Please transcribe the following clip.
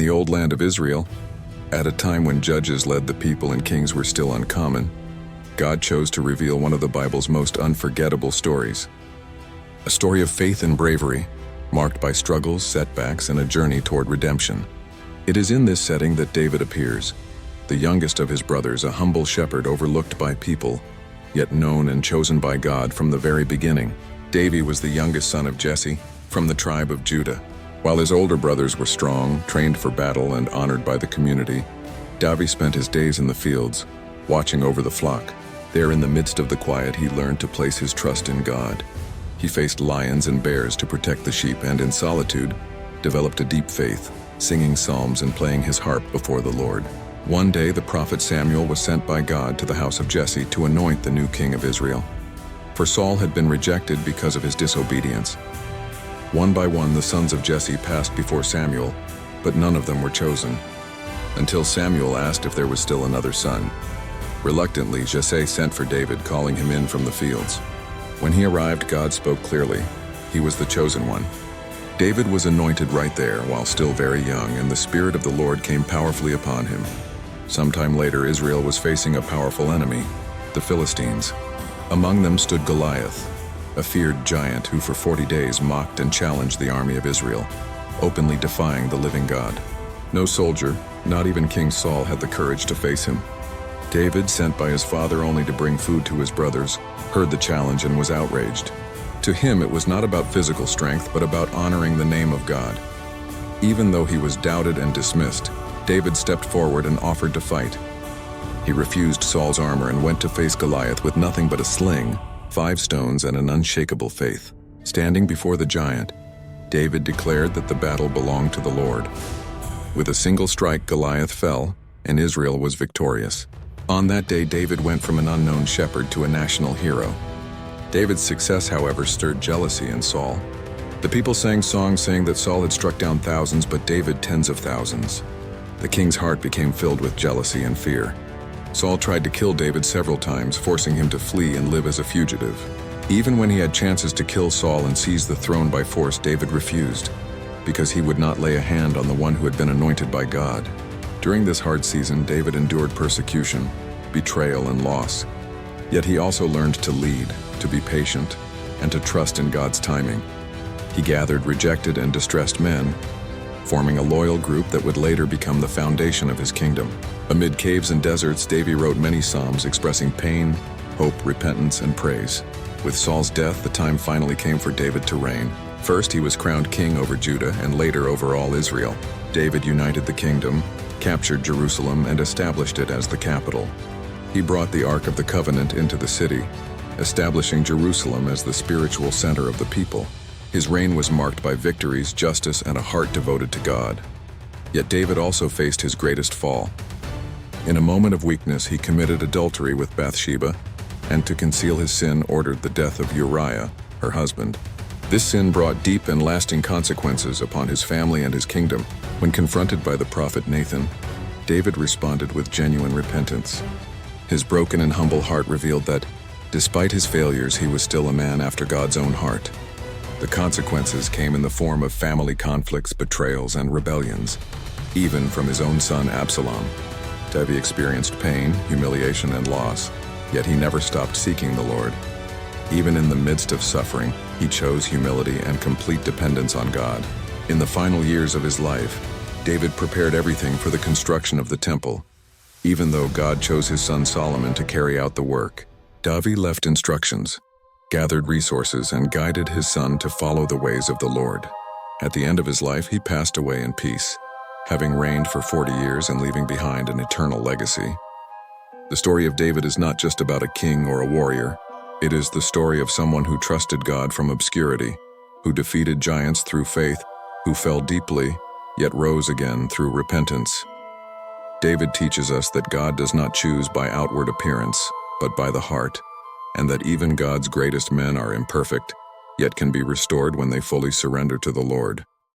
the old land of Israel, at a time when judges led the people and kings were still uncommon, God chose to reveal one of the Bible's most unforgettable stories. A story of faith and bravery, marked by struggles, setbacks, and a journey toward redemption. It is in this setting that David appears, the youngest of his brothers, a humble shepherd overlooked by people, yet known and chosen by God from the very beginning. David was the youngest son of Jesse, from the tribe of Judah. While his older brothers were strong, trained for battle, and honored by the community, David spent his days in the fields, watching over the flock. There in the midst of the quiet, he learned to place his trust in God. He faced lions and bears to protect the sheep, and in solitude, developed a deep faith, singing psalms and playing his harp before the Lord. One day, the prophet Samuel was sent by God to the house of Jesse to anoint the new king of Israel. For Saul had been rejected because of his disobedience. One by one, the sons of Jesse passed before Samuel, but none of them were chosen, until Samuel asked if there was still another son. Reluctantly, Jesse sent for David, calling him in from the fields. When he arrived, God spoke clearly. He was the chosen one. David was anointed right there while still very young, and the Spirit of the Lord came powerfully upon him. Sometime later, Israel was facing a powerful enemy, the Philistines. Among them stood Goliath, a feared giant who for 40 days mocked and challenged the army of Israel, openly defying the living God. No soldier, not even King Saul, had the courage to face him. David, sent by his father only to bring food to his brothers, heard the challenge and was outraged. To him, it was not about physical strength, but about honoring the name of God. Even though he was doubted and dismissed, David stepped forward and offered to fight. He refused Saul's armor and went to face Goliath with nothing but a sling, 5 stones, and an unshakable faith. Standing before the giant, David declared that the battle belonged to the Lord. With a single strike, Goliath fell, and Israel was victorious. On that day, David went from an unknown shepherd to a national hero. David's success, however, stirred jealousy in Saul. The people sang songs saying that Saul had struck down thousands, but David tens of thousands. The king's heart became filled with jealousy and fear. Saul tried to kill David several times, forcing him to flee and live as a fugitive. Even when he had chances to kill Saul and seize the throne by force, David refused, because he would not lay a hand on the one who had been anointed by God. During this hard season, David endured persecution, betrayal, and loss. Yet he also learned to lead, to be patient, and to trust in God's timing. He gathered rejected and distressed men, forming a loyal group that would later become the foundation of his kingdom. Amid caves and deserts, David wrote many psalms expressing pain, hope, repentance, and praise. With Saul's death, the time finally came for David to reign. First, he was crowned king over Judah and later over all Israel. David united the kingdom, captured Jerusalem, and established it as the capital. He brought the Ark of the Covenant into the city, establishing Jerusalem as the spiritual center of the people. His reign was marked by victories, justice, and a heart devoted to God. Yet David also faced his greatest fall. In a moment of weakness, he committed adultery with Bathsheba, and to conceal his sin, ordered the death of Uriah, her husband. This sin brought deep and lasting consequences upon his family and his kingdom. When confronted by the prophet Nathan, David responded with genuine repentance. His broken and humble heart revealed that, despite his failures, he was still a man after God's own heart. The consequences came in the form of family conflicts, betrayals, and rebellions, even from his own son Absalom. David experienced pain, humiliation, and loss, yet he never stopped seeking the Lord. Even in the midst of suffering, he chose humility and complete dependence on God. In the final years of his life, David prepared everything for the construction of the temple. Even though God chose his son Solomon to carry out the work, David left instructions, gathered resources, and guided his son to follow the ways of the Lord. At the end of his life, he passed away in peace, having reigned for 40 years and leaving behind an eternal legacy. The story of David is not just about a king or a warrior. It is the story of someone who trusted God from obscurity, who defeated giants through faith, who fell deeply, yet rose again through repentance. David teaches us that God does not choose by outward appearance, but by the heart, and that even God's greatest men are imperfect, yet can be restored when they fully surrender to the Lord.